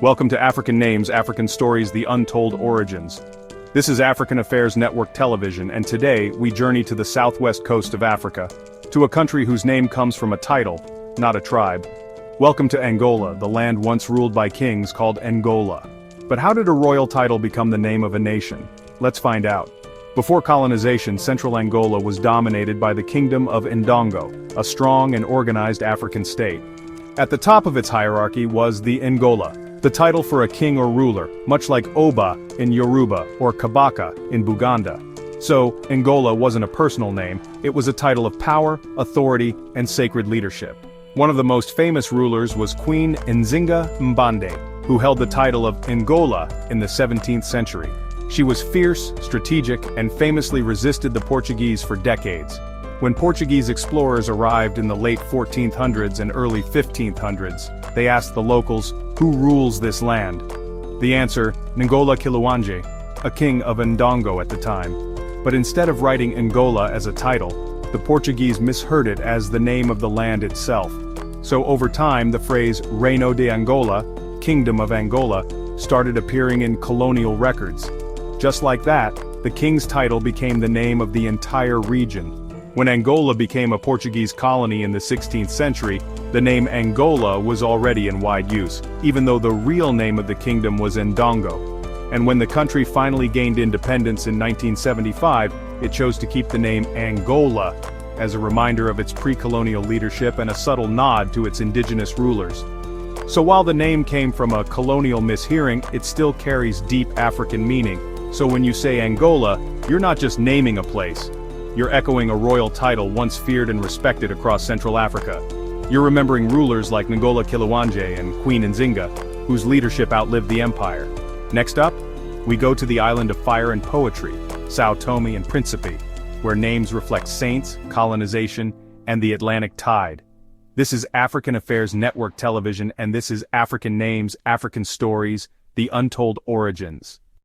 Welcome to African Names, African Stories, The Untold Origins. This is African Affairs Network Television, and today we journey to the southwest coast of Africa, to a country whose name comes from a title, not a tribe. Welcome to Angola, the land once ruled by kings called Ngola. But how did a royal title become the name of a nation? Let's find out. Before colonization, central Angola was dominated by the Kingdom of Ndongo, a strong and organized African state. At the top of its hierarchy was the Ngola, the title for a king or ruler, much like Oba in Yoruba or Kabaka in Buganda. So, Ngola wasn't a personal name, it was a title of power, authority, and sacred leadership. One of the most famous rulers was Queen Nzinga Mbande, who held the title of Ngola in the 17th century. She was fierce, strategic, and famously resisted the Portuguese for decades. When Portuguese explorers arrived in the late 1400s and early 1500s, they asked the locals, "Who rules this land?" The answer, Ngola Kilaueange, a king of Ndongo at the time. But instead of writing Ngola as a title, the Portuguese misheard it as the name of the land itself. So over time the phrase Reino de Angola, Kingdom of Angola, started appearing in colonial records. Just like that, the king's title became the name of the entire region. When Angola became a Portuguese colony in the 16th century, the name Angola was already in wide use, even though the real name of the kingdom was Ndongo. And when the country finally gained independence in 1975, it chose to keep the name Angola as a reminder of its pre-colonial leadership and a subtle nod to its indigenous rulers. So while the name came from a colonial mishearing, it still carries deep African meaning. So when you say Angola, you're not just naming a place. You're echoing a royal title once feared and respected across Central Africa. You're remembering rulers like Ngola Kilaueange and Queen Nzinga, whose leadership outlived the empire. Next up, we go to the island of fire and poetry, Sao Tome and Principe, where names reflect saints, colonization, and the Atlantic tide. This is African Affairs Network Television, and this is African Names, African Stories, The Untold Origins.